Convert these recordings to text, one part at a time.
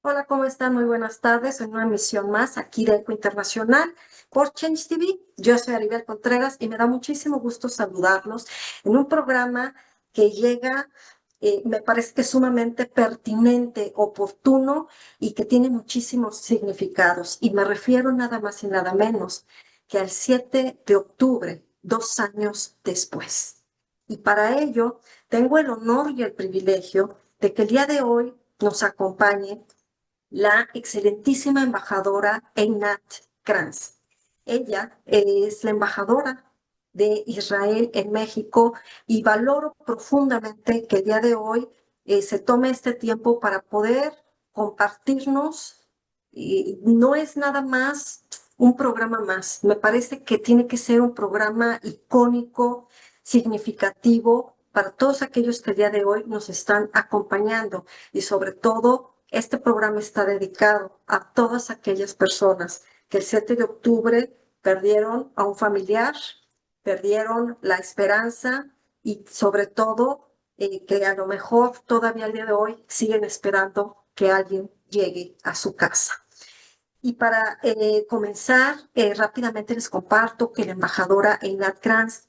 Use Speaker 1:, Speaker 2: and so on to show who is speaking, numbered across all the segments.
Speaker 1: Hola, ¿cómo están? Muy buenas tardes. En una emisión más aquí de Eco Internacional por Change TV. Yo soy Aribel Contreras y me da muchísimo gusto saludarlos en un programa que llega, me parece que es sumamente pertinente, oportuno y que tiene muchísimos significados. Y me refiero nada más y nada menos que al 7 de octubre, 2 años después. Y para ello tengo el honor y el privilegio de que el día de hoy nos acompañe la excelentísima embajadora Einat Kranz. Ella es la embajadora de Israel en México y valoro profundamente que el día de hoy se tome este tiempo para poder compartirnos. Y no es nada más un programa más, me parece que tiene que ser un programa icónico, significativo para todos aquellos que el día de hoy nos están acompañando y sobre todo este programa está dedicado a todas aquellas personas que el 7 de octubre perdieron a un familiar, perdieron la esperanza y sobre todo que a lo mejor todavía al día de hoy siguen esperando que alguien llegue a su casa. Y para comenzar, rápidamente les comparto que la embajadora Einat Kranz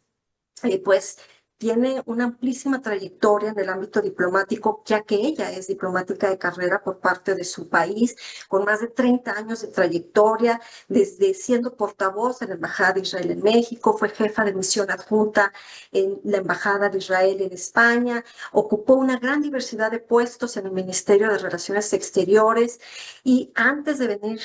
Speaker 1: pues tiene una amplísima trayectoria en el ámbito diplomático, ya que ella es diplomática de carrera por parte de su país, con más de 30 años de trayectoria, desde siendo portavoz de la Embajada de Israel en México, fue jefa de misión adjunta en la Embajada de Israel en España, ocupó una gran diversidad de puestos en el Ministerio de Relaciones Exteriores y antes de venir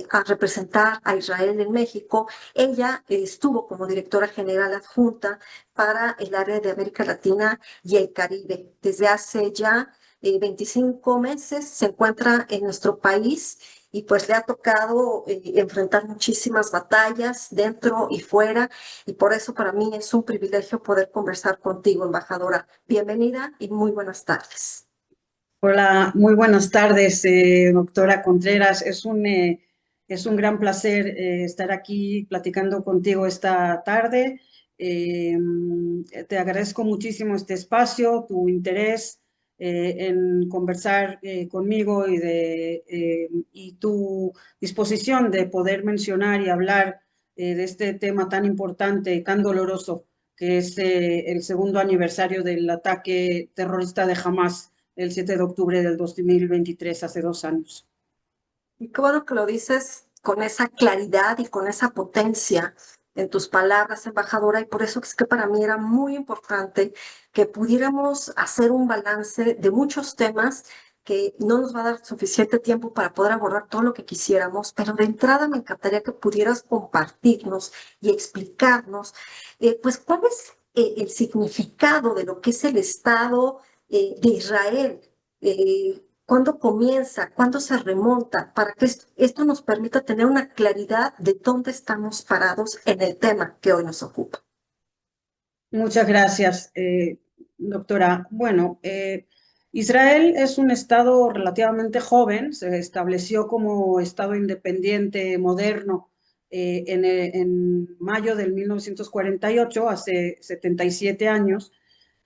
Speaker 1: a representar a Israel en México, ella estuvo como directora general adjunta para el área de América Latina y el Caribe. Desde hace ya 25 meses se encuentra en nuestro país y pues le ha tocado enfrentar muchísimas batallas dentro y fuera y por eso para mí es un privilegio poder conversar contigo, embajadora. Bienvenida y muy buenas tardes.
Speaker 2: Hola, muy buenas tardes, doctora Contreras. Es un gran placer estar aquí platicando contigo esta tarde. Eh, Te agradezco muchísimo este espacio, tu interés en conversar conmigo y tu disposición de poder mencionar y hablar de este tema tan importante y tan doloroso que es el segundo aniversario del ataque terrorista de Hamas el 7 de octubre del 2023, hace 2 años.
Speaker 1: Y qué bueno que lo dices con esa claridad y con esa potencia en tus palabras, embajadora, y por eso es que para mí era muy importante que pudiéramos hacer un balance de muchos temas que no nos va a dar suficiente tiempo para poder abordar todo lo que quisiéramos, pero de entrada me encantaría que pudieras compartirnos y explicarnos, pues, cuál es el significado de lo que es el Estado de Israel. ¿Cuándo comienza? ¿Cuándo se remonta? Para que esto nos permita tener una claridad de dónde estamos parados en el tema que hoy nos ocupa.
Speaker 2: Muchas gracias, doctora. Bueno, Israel es un estado relativamente joven, se estableció como estado independiente moderno en mayo del 1948, hace 77 años,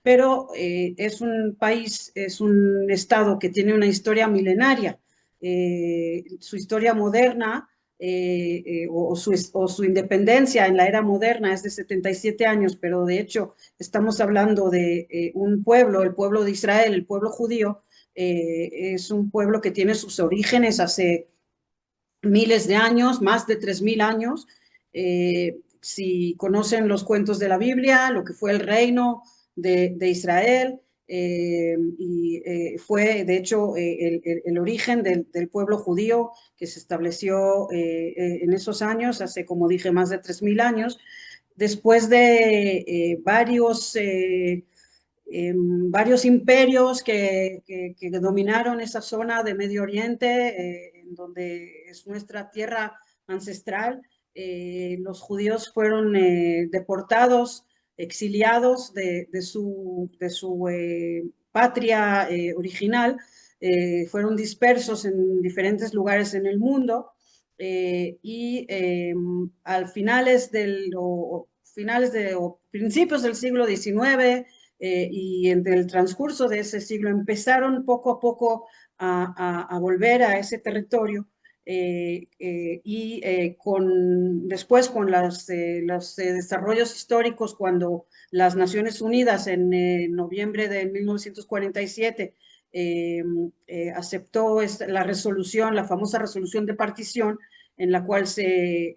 Speaker 2: pero es un país, es un estado que tiene una historia milenaria. Su historia moderna o su independencia en la era moderna es de 77 años, pero de hecho estamos hablando de un pueblo, el pueblo de Israel, el pueblo judío, es un pueblo que tiene sus orígenes hace miles de años, más de 3000 años. Si conocen los cuentos de la Biblia, lo que fue el reino de Israel, fue de hecho el origen del pueblo judío que se estableció en esos años, hace como dije más de 3000 años, después de varios imperios que dominaron esa zona de Medio Oriente, en donde es nuestra tierra ancestral. Los judíos fueron deportados, exiliados de su patria original, fueron dispersos en diferentes lugares en el mundo y al o principios del siglo XIX y entre el transcurso de ese siglo empezaron poco a poco a volver a ese territorio después con los desarrollos históricos, cuando las Naciones Unidas en noviembre de 1947 aceptó la resolución, la famosa resolución de partición, en la cual se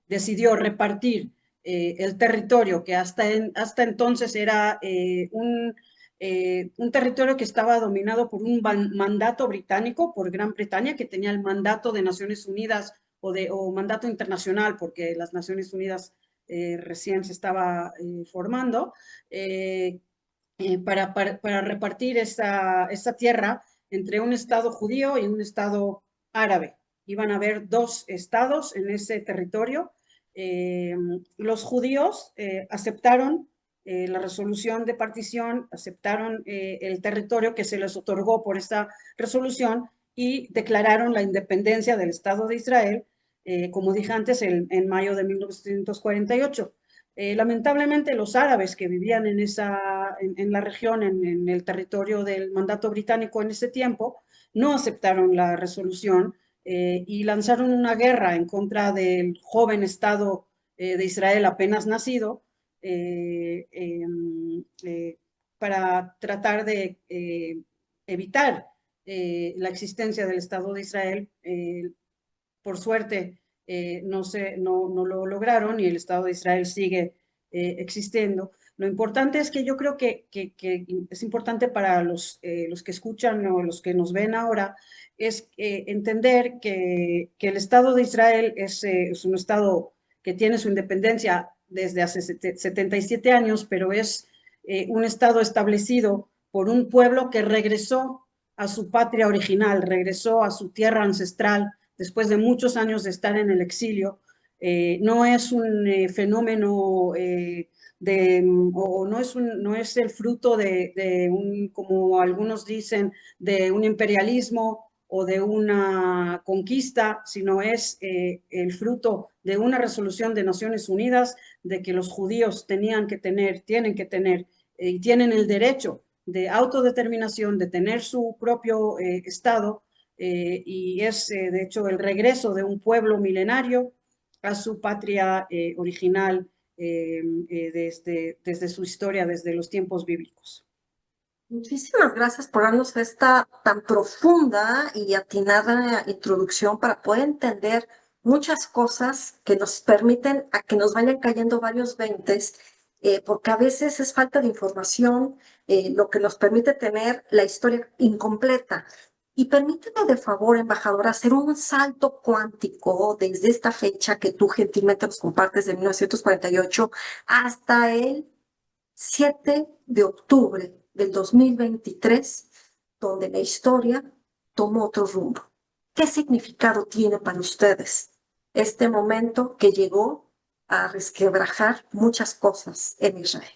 Speaker 2: decidió repartir el territorio, que hasta entonces era un territorio que estaba dominado por un mandato británico, por Gran Bretaña, que tenía el mandato de Naciones Unidas o mandato internacional, porque las Naciones Unidas recién se estaba formando, para repartir esta tierra entre un Estado judío y un Estado árabe. Iban a haber dos estados en ese territorio. Los judíos aceptaron la resolución de partición, aceptaron el territorio que se les otorgó por esta resolución y declararon la independencia del Estado de Israel, como dije antes, en mayo de 1948. Lamentablemente los árabes que vivían en la región, en el territorio del mandato británico en ese tiempo, no aceptaron la resolución y lanzaron una guerra en contra del joven Estado de Israel apenas nacido, eh, eh, eh, para tratar de evitar la existencia del Estado de Israel. Por suerte, no lo lograron y el Estado de Israel sigue existiendo. Lo importante es que yo creo que es importante para los que escuchan o los que nos ven ahora, es entender que el Estado de Israel es un Estado que tiene su independencia desde hace 77 años, pero es un Estado establecido por un pueblo que regresó a su patria original, regresó a su tierra ancestral después de muchos años de estar en el exilio. No es un fenómeno o no es el fruto de un, como algunos dicen, de un imperialismo o de una conquista, sino es el fruto de una resolución de Naciones Unidas de que los judíos tienen que tener y tienen el derecho de autodeterminación, de tener su propio Estado, y es de hecho el regreso de un pueblo milenario a su patria original desde su historia, desde los tiempos bíblicos.
Speaker 1: Muchísimas gracias por darnos esta tan profunda y atinada introducción para poder entender muchas cosas que nos permiten a que nos vayan cayendo varios veintes, porque a veces es falta de información, lo que nos permite tener la historia incompleta. Y permíteme de favor, embajador, hacer un salto cuántico desde esta fecha que tú gentilmente nos compartes de 1948 hasta el 7 de octubre del 2023, donde la historia tomó otro rumbo. ¿Qué significado tiene para ustedes este momento que llegó a resquebrajar muchas cosas en Israel?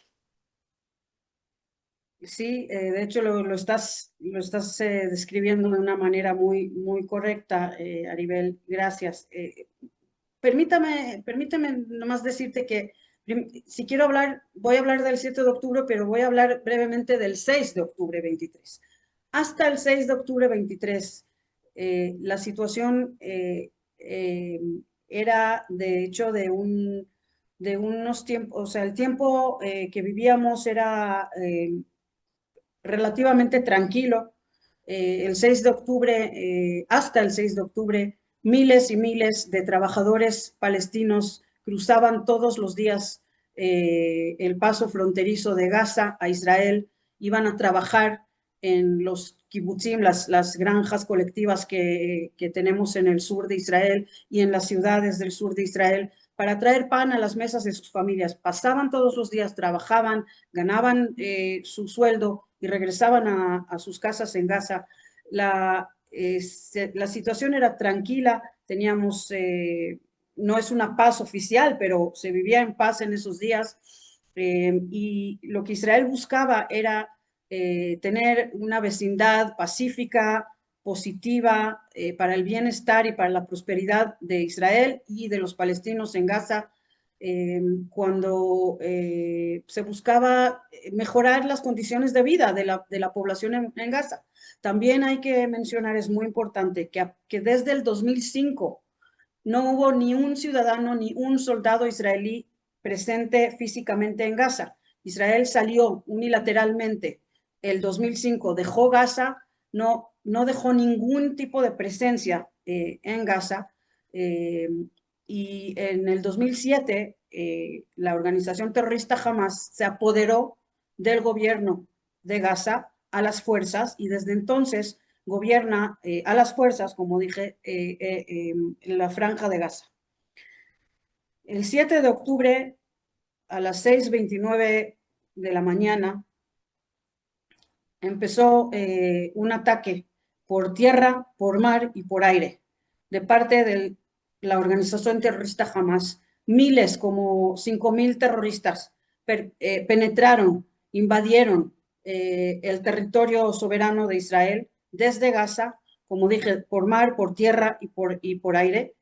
Speaker 2: Sí, de hecho lo estás describiendo de una manera muy correcta, Aribel, gracias. Permítame nomás decirte que si quiero hablar, voy a hablar del 7 de octubre, pero voy a hablar brevemente del 6 de octubre 23. Hasta el 6 de octubre 23, la situación era de hecho de unos tiempos, o sea, el tiempo que vivíamos era relativamente tranquilo. El 6 de octubre, hasta el 6 de octubre, miles y miles de trabajadores palestinos cruzaban todos los días el paso fronterizo de Gaza a Israel, iban a trabajar en los kibutzim, las granjas colectivas que tenemos en el sur de Israel y en las ciudades del sur de Israel, para traer pan a las mesas de sus familias. Pasaban todos los días, trabajaban, ganaban su sueldo y regresaban a sus casas en Gaza. La situación era tranquila, teníamos, no es una paz oficial, pero se vivía en paz en esos días, y lo que Israel buscaba era tener una vecindad pacífica, positiva, para el bienestar y para la prosperidad de Israel y de los palestinos en Gaza. cuando se buscaba mejorar las condiciones de vida de la población en Gaza. También hay que mencionar, es muy importante, que desde el 2005 no hubo ni un ciudadano ni un soldado israelí presente físicamente en Gaza. Israel salió unilateralmente el 2005, dejó Gaza, no dejó ningún tipo de presencia en Gaza. Y en el 2007, la organización terrorista Hamas se apoderó del gobierno de Gaza a las fuerzas y desde entonces gobierna a las fuerzas, como dije, en la franja de Gaza. El 7 de octubre a las 6:29 de la mañana empezó un ataque por tierra, por mar y por aire de parte de la organización terrorista Hamas. Miles, como 5.000 terroristas penetraron, invadieron el territorio soberano de Israel desde Gaza, como dije, por mar, por tierra y por aire,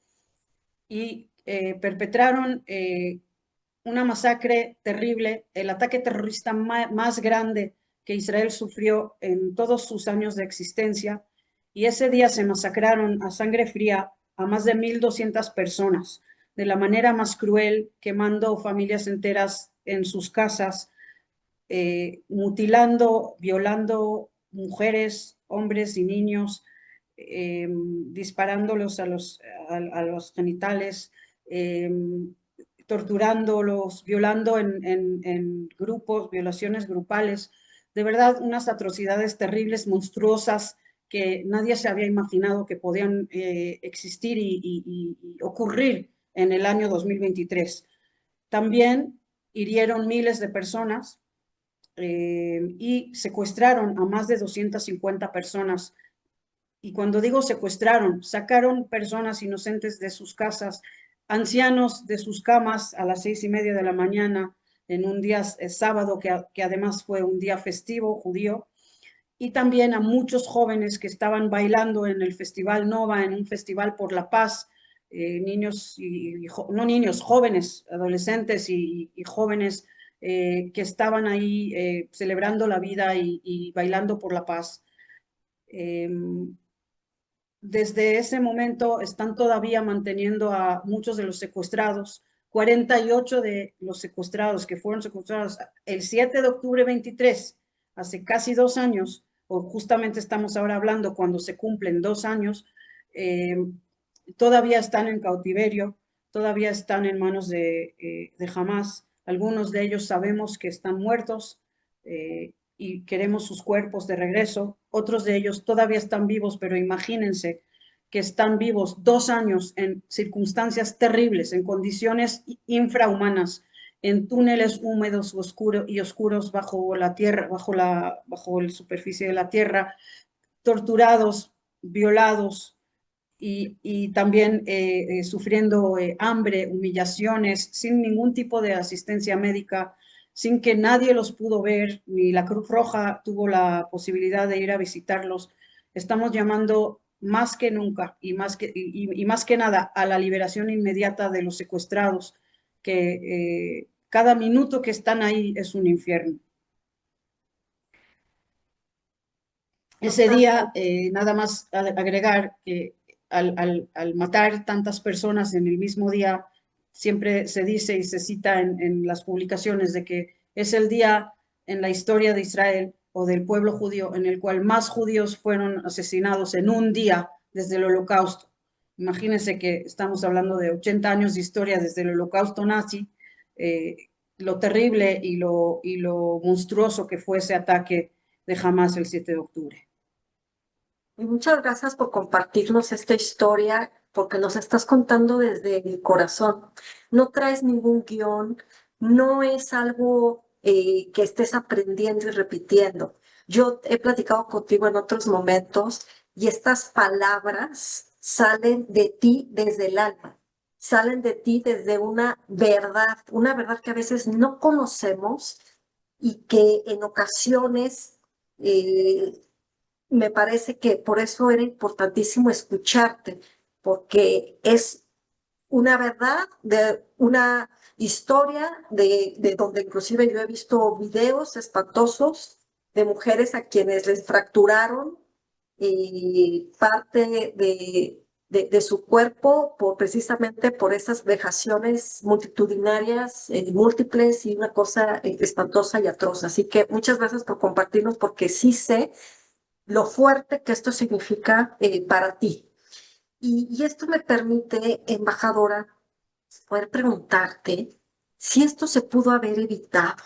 Speaker 2: y perpetraron una masacre terrible, el ataque terrorista más grande que Israel sufrió en todos sus años de existencia, y ese día se masacraron a sangre fría a más de 1.200 personas, de la manera más cruel, quemando familias enteras en sus casas, mutilando, violando mujeres, hombres y niños, disparándolos a los genitales, torturándolos, violando en grupos, violaciones grupales. De verdad, unas atrocidades terribles, monstruosas, que nadie se había imaginado que podían existir y ocurrir en el año 2023. También hirieron miles de personas y secuestraron a más de 250 personas. Y cuando digo secuestraron, sacaron personas inocentes de sus casas, ancianos de sus camas a las 6:30 de la mañana, en un día sábado que además fue un día festivo judío, y también a muchos jóvenes que estaban bailando en el Festival Nova, en un festival por la paz, niños, no niños, jóvenes, adolescentes y jóvenes que estaban ahí celebrando la vida y bailando por la paz. Desde ese momento están todavía manteniendo a muchos de los secuestrados. 48 de los secuestrados que fueron secuestrados el 7 de octubre 23, hace casi 2 años, o justamente estamos ahora hablando cuando se cumplen 2 años, eh, todavía están en cautiverio, todavía están en manos de Hamas. Algunos de ellos sabemos que están muertos y queremos sus cuerpos de regreso. Otros de ellos todavía están vivos, pero imagínense que están vivos 2 años en circunstancias terribles, en condiciones infrahumanas, en túneles húmedos y oscuros bajo la tierra, bajo la superficie de la tierra, torturados, violados y también sufriendo hambre, humillaciones, sin ningún tipo de asistencia médica, sin que nadie los pudo ver, ni la Cruz Roja tuvo la posibilidad de ir a visitarlos. Estamos llamando más que nunca y más que nada a la liberación inmediata de los secuestrados, que cada minuto que están ahí es un infierno. Ese día, nada más agregar que al matar tantas personas en el mismo día, siempre se dice y se cita en las publicaciones de que es el día en la historia de Israel o del pueblo judío en el cual más judíos fueron asesinados en un día desde el Holocausto. Imagínense que estamos hablando de 80 años de historia desde el Holocausto nazi, lo terrible y lo monstruoso que fue ese ataque de Hamas el 7 de octubre.
Speaker 1: Y muchas gracias por compartirnos esta historia, porque nos estás contando desde el corazón. No traes ningún guión, no es algo que estés aprendiendo y repitiendo. Yo he platicado contigo en otros momentos y estas palabras salen de ti desde el alma, salen de ti desde una verdad que a veces no conocemos y que en ocasiones me parece que por eso era importantísimo escucharte, porque es una verdad de una historia de donde inclusive yo he visto videos espantosos de mujeres a quienes les fracturaron parte de su cuerpo precisamente por esas vejaciones multitudinarias, múltiples y una cosa espantosa y atroz. Así que muchas gracias por compartirnos porque sí sé lo fuerte que esto significa para ti. Y esto me permite, embajadora, poder preguntarte si esto se pudo haber evitado.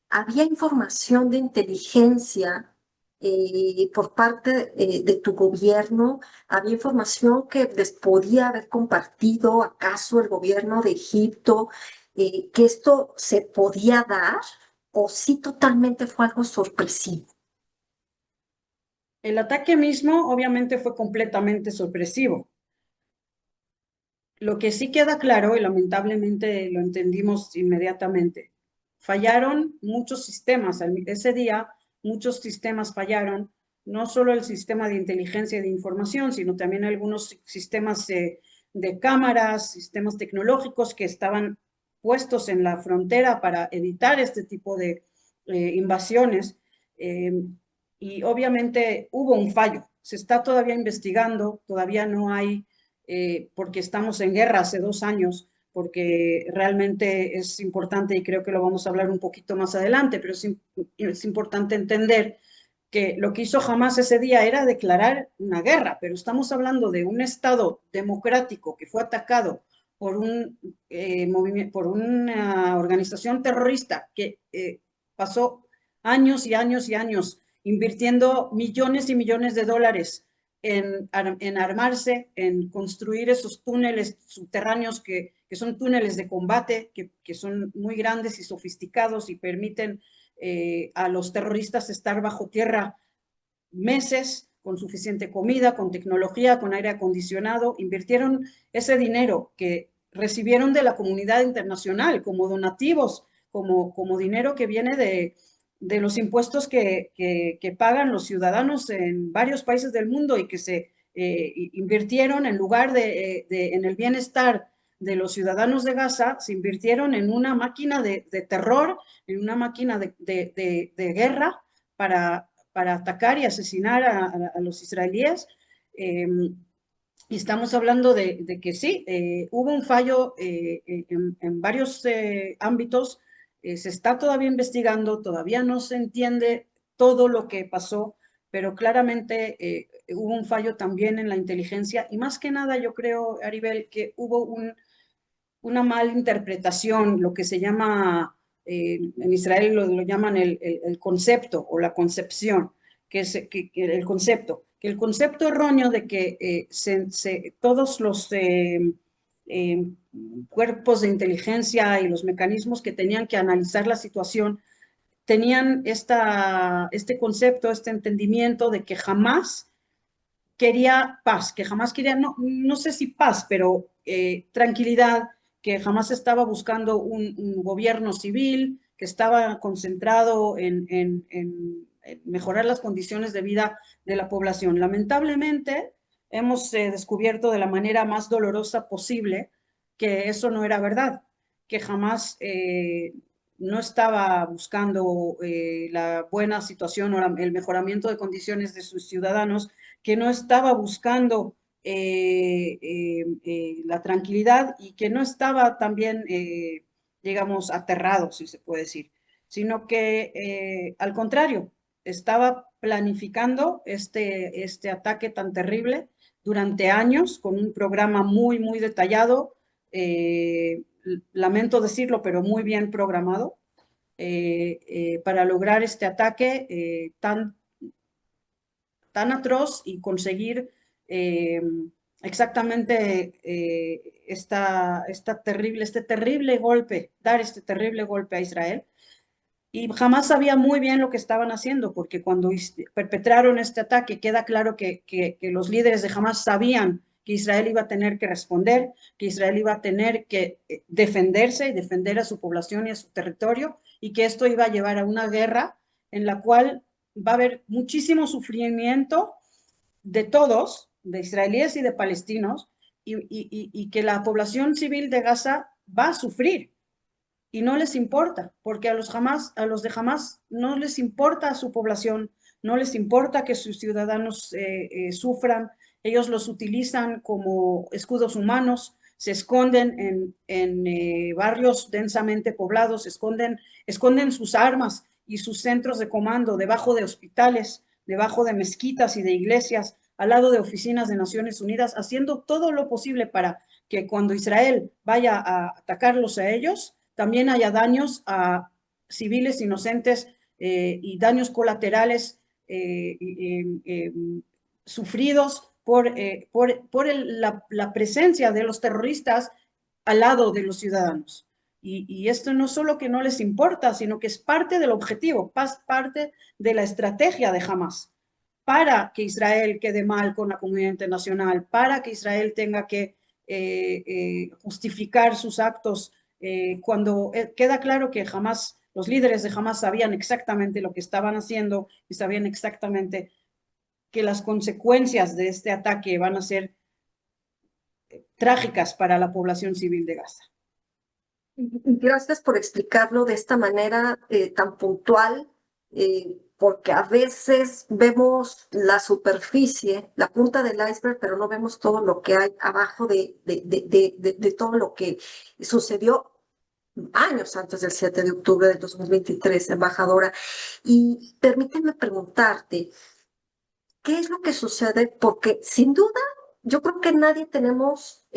Speaker 1: ¿Había información de inteligencia por parte de tu gobierno? ¿Había información que les podía haber compartido acaso el gobierno de Egipto, que esto se podía dar o sí totalmente fue algo sorpresivo?
Speaker 2: El ataque mismo obviamente fue completamente sorpresivo. Lo que sí queda claro, y lamentablemente lo entendimos inmediatamente, fallaron muchos sistemas. Ese día muchos sistemas fallaron, no solo el sistema de inteligencia y de información, sino también algunos sistemas de cámaras, sistemas tecnológicos que estaban puestos en la frontera para evitar este tipo de invasiones. Eh, y obviamente hubo un fallo. Se está todavía investigando, todavía no hay porque estamos en guerra hace 2 años, porque realmente es importante, y creo que lo vamos a hablar un poquito más adelante, pero es importante entender que lo que hizo Hamás ese día era declarar una guerra, pero estamos hablando de un Estado democrático que fue atacado por una organización terrorista que pasó años y años y años invirtiendo millones y millones de dólares en armarse, en construir esos túneles subterráneos que son túneles de combate, que son muy grandes y sofisticados y permiten a los terroristas estar bajo tierra meses con suficiente comida, con tecnología, con aire acondicionado. Invirtieron ese dinero que recibieron de la comunidad internacional como donativos, como dinero que viene de los impuestos que pagan los ciudadanos en varios países del mundo y que se invirtieron en lugar en el bienestar de los ciudadanos de Gaza, se invirtieron en una máquina de terror, en una máquina de guerra para atacar y asesinar a los israelíes. Y estamos hablando de que sí, hubo un fallo en varios ámbitos, se está todavía investigando, todavía no se entiende todo lo que pasó, pero claramente hubo un fallo también en la inteligencia y más que nada yo creo, Aribel, que hubo una mala interpretación, lo que se llama, en Israel lo llaman el concepto o la concepción, el concepto, que el concepto erróneo de que todos los eh, cuerpos de inteligencia y los mecanismos que tenían que analizar la situación tenían este concepto, este entendimiento de que jamás quería paz, que jamás quería, no sé si paz, pero tranquilidad, que jamás estaba buscando un gobierno civil, que estaba concentrado en mejorar las condiciones de vida de la población. Lamentablemente, hemos descubierto de la manera más dolorosa posible que eso no era verdad, que jamás no estaba buscando la buena situación o el mejoramiento de condiciones de sus ciudadanos, que no estaba buscando la tranquilidad y que no estaba también, digamos, aterrado, si se puede decir, sino que al contrario, estaba planificando este ataque tan terrible durante años con un programa muy, muy detallado, lamento decirlo, pero muy bien programado, para lograr este ataque tan atroz y conseguir exactamente este terrible golpe, dar este terrible golpe a Israel. Y jamás sabía muy bien lo que estaban haciendo, porque cuando perpetraron este ataque, queda claro que los líderes de Hamas sabían que Israel iba a tener que responder, que Israel iba a tener que defenderse y defender a su población y a su territorio, y que esto iba a llevar a una guerra en la cual va a haber muchísimo sufrimiento de todos, de israelíes y de palestinos, y que la población civil de Gaza va a sufrir. y no les importa, porque a los de Hamás no les importa a su población, no les importa que sus ciudadanos sufran, ellos los utilizan como escudos humanos, se esconden en barrios densamente poblados, esconden sus armas y sus centros de comando debajo de hospitales, debajo de mezquitas y de iglesias, al lado de oficinas de Naciones Unidas, haciendo todo lo posible para que cuando Israel vaya a atacarlos a ellos, también haya daños a civiles inocentes y daños colaterales sufridos la presencia de los terroristas al lado de los ciudadanos. Y esto no solo que no les importa, sino que es parte del objetivo, parte de la estrategia de Hamas, para que Israel quede mal con la comunidad internacional, para que Israel tenga que justificar sus actos cuando queda claro que jamás los líderes de Hamas sabían exactamente lo que estaban haciendo y sabían exactamente que las consecuencias de este ataque van a ser trágicas para la población civil de Gaza.
Speaker 1: Gracias por explicarlo de esta manera tan puntual, porque a veces vemos la superficie, la punta del iceberg, pero no vemos todo lo que hay abajo de todo lo que sucedió años antes del 7 de octubre del 2023, embajadora. Y permíteme preguntarte, ¿qué es lo que sucede? Porque sin duda, yo creo que nadie tenemos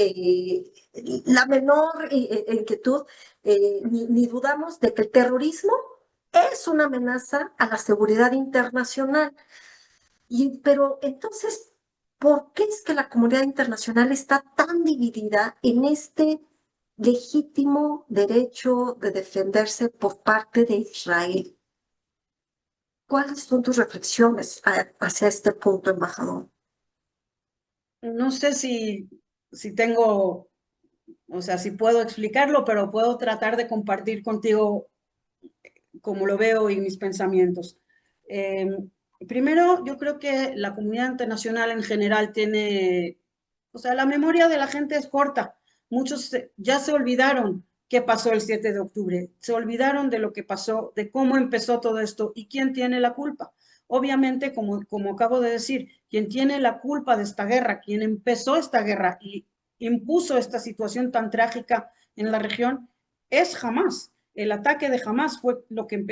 Speaker 1: la menor inquietud, ni dudamos de que el terrorismo es una amenaza a la seguridad internacional. Pero entonces, ¿por qué es que la comunidad internacional está tan dividida en este legítimo derecho de defenderse por parte de Israel? ¿Cuáles son tus reflexiones hacia este punto, embajador?
Speaker 2: No sé si tengo, o sea, si puedo explicarlo, pero puedo tratar de compartir contigo como lo veo y mis pensamientos. Eh, Primero, yo creo que la comunidad internacional en general tiene, o sea, la memoria de la gente es corta. Muchos ya se olvidaron qué pasó el 7 de octubre, se olvidaron de lo que pasó, de cómo empezó todo esto y quién tiene la culpa. Obviamente, como acabo de decir, quien tiene la culpa de esta guerra, quien empezó esta guerra y impuso esta situación tan trágica en la región, es Hamas. El ataque de Hamas fue lo que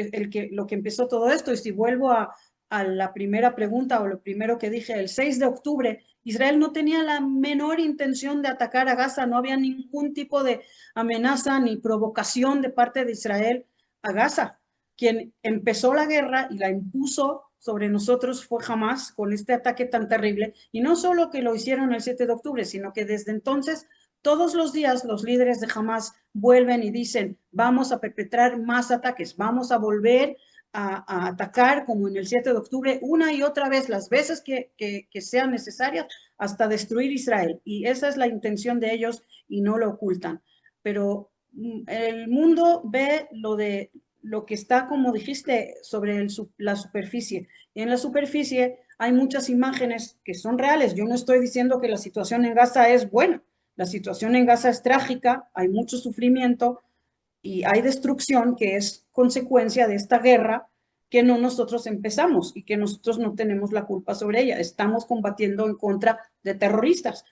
Speaker 2: empezó todo esto. Y si vuelvo a la primera pregunta o lo primero que dije, el 6 de octubre, Israel no tenía la menor intención de atacar a Gaza, no había ningún tipo de amenaza ni provocación de parte de Israel a Gaza. Quien empezó la guerra y la impuso sobre nosotros fue Hamas con este ataque tan terrible. Y no solo que lo hicieron el 7 de octubre, sino que desde entonces todos los días los líderes de Hamas vuelven y dicen, vamos a perpetrar más ataques, vamos a volver a atacar como en el 7 de octubre una y otra vez, las veces que sean necesarias, hasta destruir Israel. Y esa es la intención de ellos y no lo ocultan. Pero el mundo ve lo que está, como dijiste, sobre la superficie. Y en la superficie hay muchas imágenes que son reales. Yo no estoy diciendo que la situación en Gaza es buena. La situación en Gaza es trágica, hay mucho sufrimiento y hay destrucción que es consecuencia de esta guerra que no nosotros empezamos y que nosotros no tenemos la culpa sobre ella. Estamos combatiendo en contra de terroristas.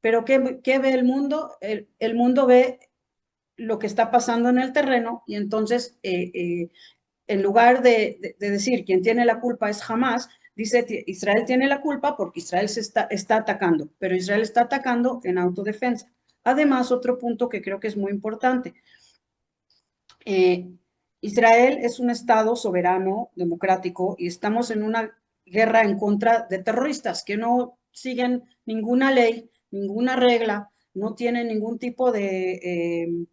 Speaker 2: Pero ¿qué ve el mundo? El mundo ve lo que está pasando en el terreno y entonces en lugar de decir quién tiene la culpa es Hamas, dice Israel tiene la culpa porque Israel está atacando, pero Israel está atacando en autodefensa. Además, otro punto que creo que es muy importante, eh, Israel es un estado soberano, democrático, y estamos en una guerra en contra de terroristas que no siguen ninguna ley, ninguna regla, no tienen ningún tipo de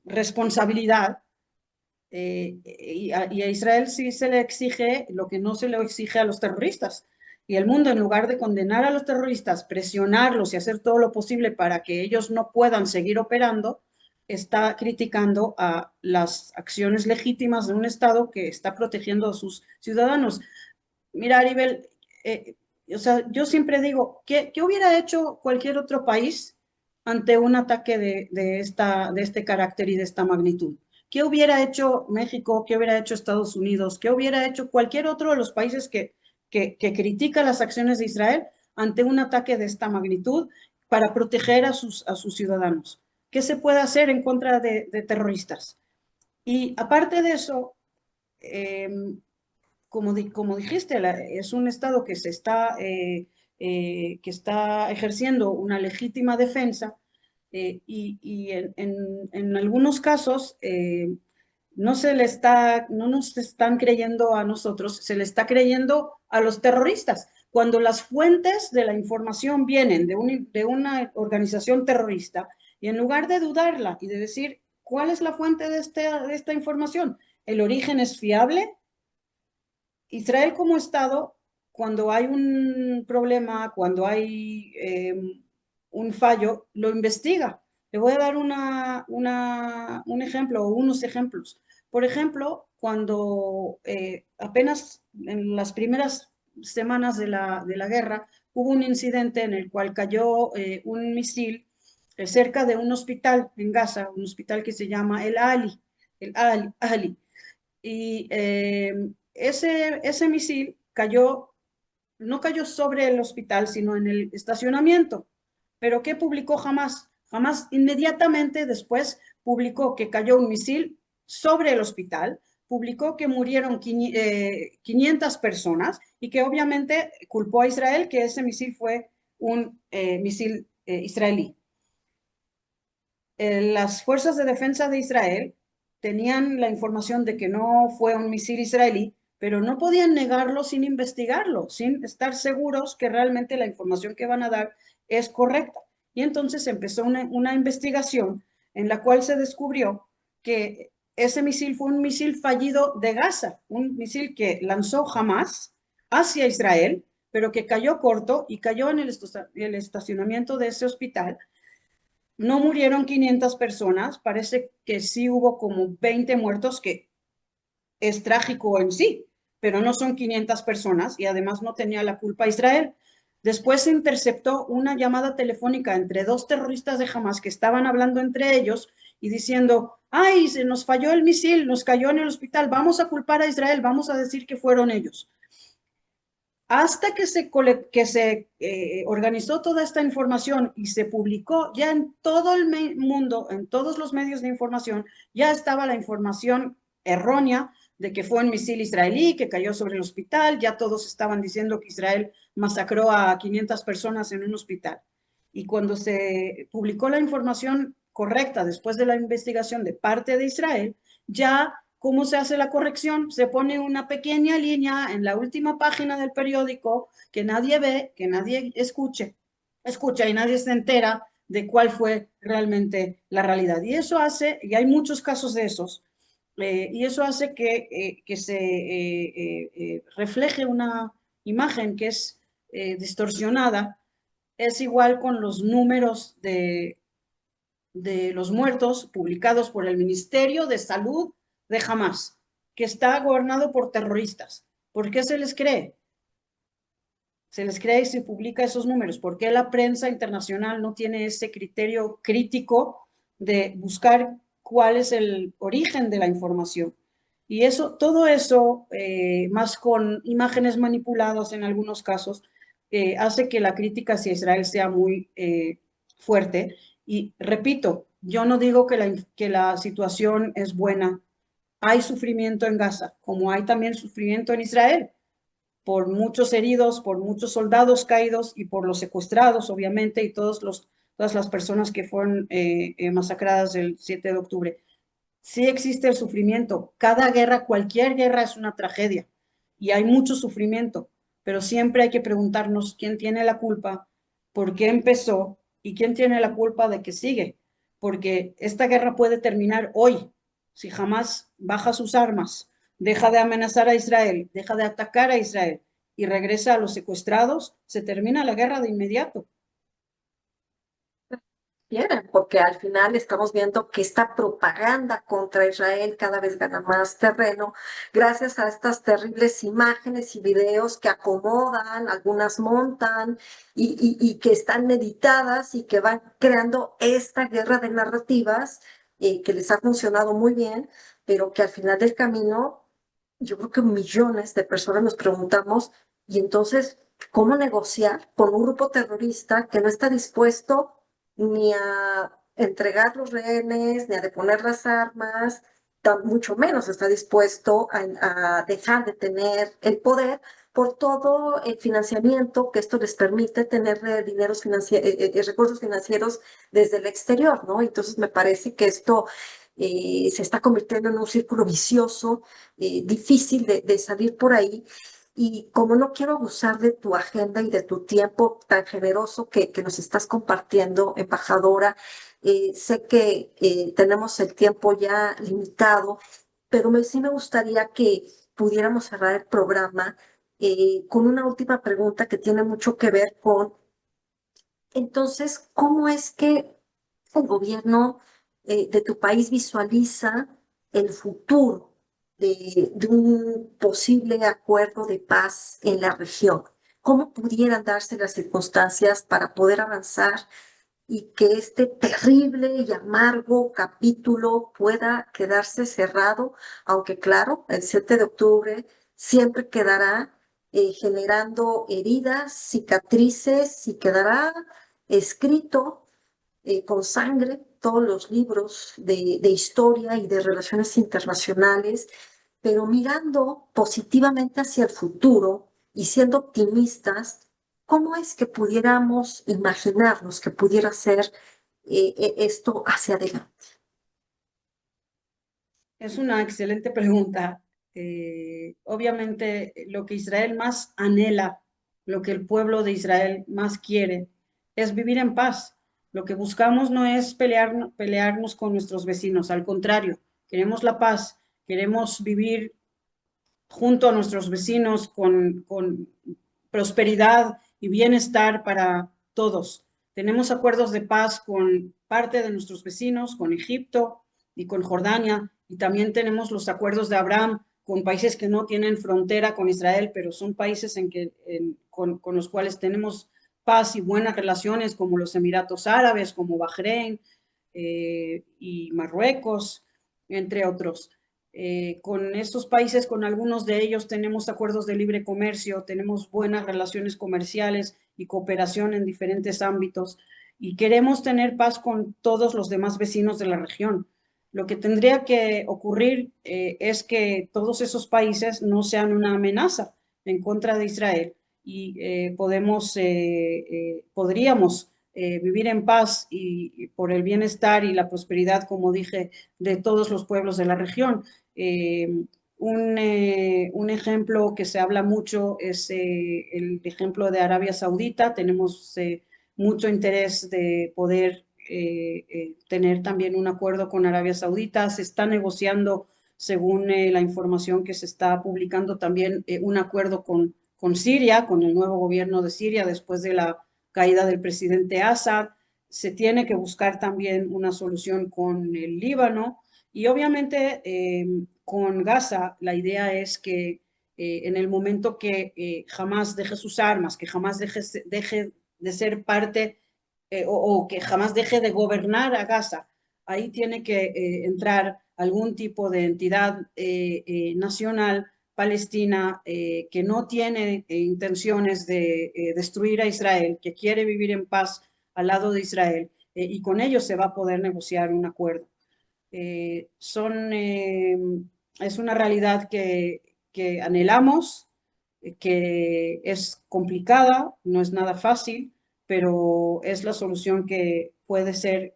Speaker 2: responsabilidad y a Israel sí se le exige lo que no se le exige a los terroristas. Y el mundo, en lugar de condenar a los terroristas, presionarlos y hacer todo lo posible para que ellos no puedan seguir operando, está criticando a las acciones legítimas de un Estado que está protegiendo a sus ciudadanos. Mira, Aribel, o sea, yo siempre digo, ¿qué hubiera hecho cualquier otro país ante un ataque de este carácter y de esta magnitud? ¿Qué hubiera hecho México? ¿Qué hubiera hecho Estados Unidos? ¿Qué hubiera hecho cualquier otro de los países que critica las acciones de Israel ante un ataque de esta magnitud para proteger a sus ciudadanos? ¿Qué se puede hacer en contra de terroristas? Y aparte de eso, eh, como dijiste, es un Estado que está ejerciendo una legítima defensa y en algunos casos no nos están creyendo a nosotros, se le está creyendo a los terroristas. Cuando las fuentes de la información vienen de una organización terrorista y en lugar de dudarla y de decir, ¿cuál es la fuente de esta información? ¿El origen es fiable? Israel como Estado, cuando hay un problema, cuando hay un fallo, lo investiga. Le voy a dar un ejemplo o unos ejemplos. Por ejemplo, cuando apenas en las primeras semanas de la guerra hubo un incidente en el cual cayó un misil cerca de un hospital en Gaza, un hospital que se llama el Ali. Y ese misil no cayó sobre el hospital, sino en el estacionamiento. ¿Pero qué publicó Hamas? Hamas inmediatamente después publicó que cayó un misil sobre el hospital, publicó que murieron 500 personas y que obviamente culpó a Israel que ese misil fue un misil israelí. Las fuerzas de defensa de Israel tenían la información de que no fue un misil israelí, pero no podían negarlo sin investigarlo, sin estar seguros que realmente la información que van a dar es correcta. Y entonces empezó una investigación en la cual se descubrió que ese misil fue un misil fallido de Gaza, un misil que lanzó Hamas hacia Israel, pero que cayó corto y cayó en el estacionamiento de ese hospital. No murieron 500 personas, parece que sí hubo como 20 muertos, que es trágico en sí, pero no son 500 personas y además no tenía la culpa Israel. Después se interceptó una llamada telefónica entre dos terroristas de Hamas que estaban hablando entre ellos y diciendo, ay, se nos falló el misil, nos cayó en el hospital, vamos a culpar a Israel, vamos a decir que fueron ellos. Hasta que se organizó toda esta información y se publicó ya en todo el mundo, en todos los medios de información, ya estaba la información errónea de que fue un misil israelí que cayó sobre el hospital, ya todos estaban diciendo que Israel masacró a 500 personas en un hospital. Y cuando se publicó la información correcta después de la investigación de parte de Israel, ya ¿cómo se hace la corrección? Se pone una pequeña línea en la última página del periódico que nadie ve, que nadie escucha y nadie se entera de cuál fue realmente la realidad. Y eso hace, y hay muchos casos de esos, y eso hace que se refleje una imagen que es distorsionada. Es igual con los números de los muertos publicados por el Ministerio de Salud de Hamas, que está gobernado por terroristas. ¿Por qué se les cree? Se les cree y se publica esos números. ¿Por qué la prensa internacional no tiene ese criterio crítico de buscar cuál es el origen de la información? Y eso, todo eso, más con imágenes manipuladas en algunos casos, hace que la crítica hacia Israel sea muy fuerte. Y repito, yo no digo que la situación es buena. Hay sufrimiento en Gaza, como hay también sufrimiento en Israel, por muchos heridos, por muchos soldados caídos y por los secuestrados, obviamente, y todas las personas que fueron masacradas el 7 de octubre. Sí existe el sufrimiento. Cada guerra, cualquier guerra es una tragedia y hay mucho sufrimiento, pero siempre hay que preguntarnos quién tiene la culpa, por qué empezó y quién tiene la culpa de que sigue, porque esta guerra puede terminar hoy si jamás baja sus armas, deja de amenazar a Israel, deja de atacar a Israel y regresa a los secuestrados, se termina la guerra de inmediato.
Speaker 1: quieren, porque al final estamos viendo que esta propaganda contra Israel cada vez gana más terreno gracias a estas terribles imágenes y videos que acomodan, algunas montan y que están editadas y que van creando esta guerra de narrativas que les ha funcionado muy bien, pero que al final del camino yo creo que millones de personas nos preguntamos, y entonces, ¿cómo negociar con un grupo terrorista que no está dispuesto ni a entregar los rehenes, ni a deponer las armas, mucho menos está dispuesto a dejar de tener el poder por todo el financiamiento que esto les permite tener recursos financieros desde el exterior, ¿no? Entonces me parece que esto se está convirtiendo en un círculo vicioso, difícil de salir por ahí. Y como no quiero abusar de tu agenda y de tu tiempo tan generoso que nos estás compartiendo, embajadora, sé que tenemos el tiempo ya limitado, pero sí me gustaría que pudiéramos cerrar el programa con una última pregunta que tiene mucho que ver con, entonces, ¿cómo es que el gobierno de tu país visualiza el futuro de un posible acuerdo de paz en la región? ¿Cómo pudieran darse las circunstancias para poder avanzar y que este terrible y amargo capítulo pueda quedarse cerrado? Aunque claro, el 7 de octubre siempre quedará generando heridas, cicatrices y quedará escrito con sangre todos los libros de historia y de relaciones internacionales, pero mirando positivamente hacia el futuro y siendo optimistas, ¿cómo es que pudiéramos imaginarnos que pudiera ser esto hacia adelante?
Speaker 2: Es una excelente pregunta. Obviamente, lo que Israel más anhela, lo que el pueblo de Israel más quiere, es vivir en paz. Lo que buscamos no es pelearnos con nuestros vecinos, al contrario, queremos la paz, queremos vivir junto a nuestros vecinos con prosperidad y bienestar para todos. Tenemos acuerdos de paz con parte de nuestros vecinos, con Egipto y con Jordania, y también tenemos los acuerdos de Abraham con países que no tienen frontera con Israel, pero son países con los cuales tenemos paz y buenas relaciones, como los Emiratos Árabes, como Bahrein y Marruecos, entre otros. Con estos países, con algunos de ellos tenemos acuerdos de libre comercio, tenemos buenas relaciones comerciales y cooperación en diferentes ámbitos y queremos tener paz con todos los demás vecinos de la región. Lo que tendría que ocurrir es que todos esos países no sean una amenaza en contra de Israel y podríamos vivir en paz y por el bienestar y la prosperidad, como dije, de todos los pueblos de la región. Un ejemplo que se habla mucho es el ejemplo de Arabia Saudita. Tenemos mucho interés de poder tener también un acuerdo con Arabia Saudita. Se está negociando, según la información que se está publicando, también un acuerdo con Siria, con el nuevo gobierno de Siria después de la caída del presidente Assad. Se tiene que buscar también una solución con el Líbano y obviamente con Gaza la idea es que en el momento que jamás deje sus armas, que jamás deje de ser parte o que jamás deje de gobernar a Gaza, ahí tiene que entrar algún tipo de entidad nacional palestina que no tiene intenciones de destruir a Israel, que quiere vivir en paz al lado de Israel, y con ellos se va a poder negociar un acuerdo. Eh, son, eh, es una realidad que anhelamos, que es complicada, no es nada fácil, pero es la solución que puede ser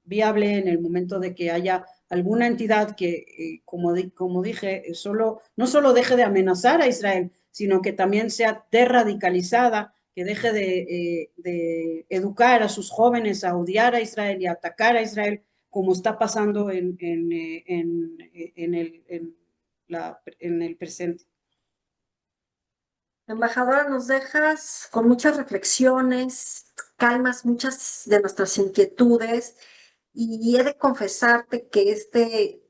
Speaker 2: viable en el momento de que haya alguna entidad que, como dije, no solo deje de amenazar a Israel, sino que también sea derradicalizada, que deje de educar a sus jóvenes a odiar a Israel y a atacar a Israel, como está pasando en el presente.
Speaker 1: Embajadora, nos dejas con muchas reflexiones, calmas muchas de nuestras inquietudes y he de confesarte que este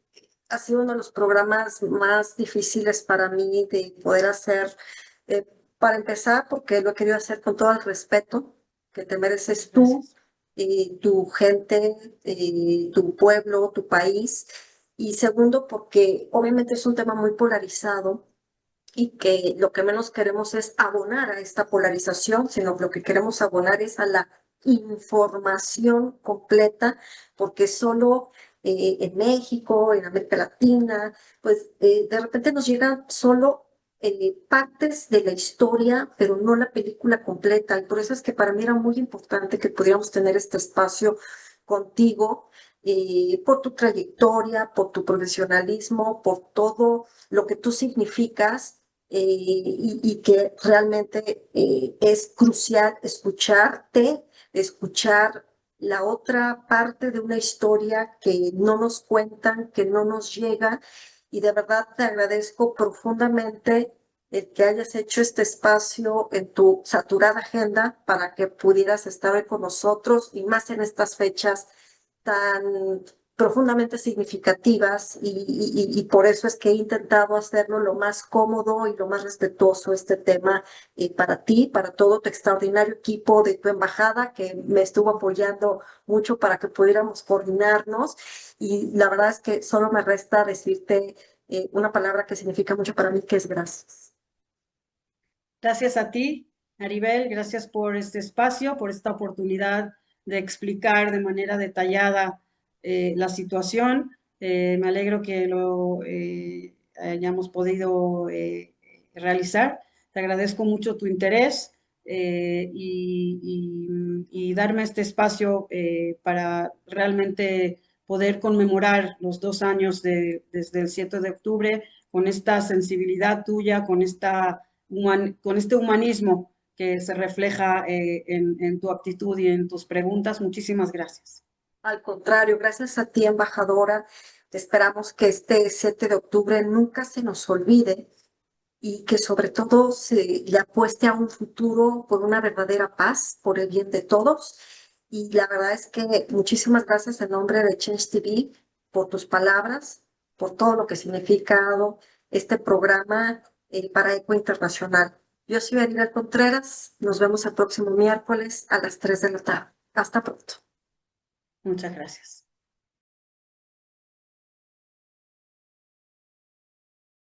Speaker 1: ha sido uno de los programas más difíciles para mí de poder hacer, eh, para empezar, porque lo he querido hacer con todo el respeto que te mereces tú,
Speaker 2: Gracias.
Speaker 1: tu gente, tu pueblo, tu país. Y segundo, porque obviamente es un tema muy polarizado y que lo que menos queremos es abonar a esta polarización, sino que lo que queremos abonar es a la información completa, porque solo en México, en América Latina, pues de repente nos llegan solo partes de la historia, pero no la película completa. Y por eso es que para mí era muy importante que pudiéramos tener este espacio contigo, por tu trayectoria, por tu profesionalismo, por todo lo que tú significas, y que realmente es crucial escucharte, escuchar la otra parte de una historia que no nos cuentan, que no nos llega. Y de verdad te agradezco profundamente el que hayas hecho este espacio en tu saturada agenda para que pudieras estar hoy con nosotros y más en estas fechas tan profundamente significativas y por eso es que he intentado hacerlo lo más cómodo y lo más respetuoso este tema, para ti, para todo tu extraordinario equipo de tu embajada que me estuvo apoyando mucho para que pudiéramos coordinarnos y la verdad es que solo me resta decirte una palabra que significa mucho para mí, que es gracias.
Speaker 2: Gracias a ti, Maribel, gracias por este espacio, por esta oportunidad de explicar de manera detallada la situación. Me alegro que lo hayamos podido realizar. Te agradezco mucho tu interés y darme este espacio para realmente poder conmemorar los 2 años desde el 7 de octubre con esta sensibilidad tuya, con este humanismo que se refleja en tu actitud y en tus preguntas. Muchísimas gracias.
Speaker 1: Al contrario, gracias a ti, embajadora. Esperamos que este 7 de octubre nunca se nos olvide y que sobre todo se le apueste a un futuro por una verdadera paz, por el bien de todos. Y la verdad es que muchísimas gracias en nombre de Change TV por tus palabras, por todo lo que ha significado este programa para Eco Internacional. Yo soy Ariel Contreras, nos vemos el próximo miércoles a las 3 de la tarde. Hasta pronto.
Speaker 2: Muchas gracias.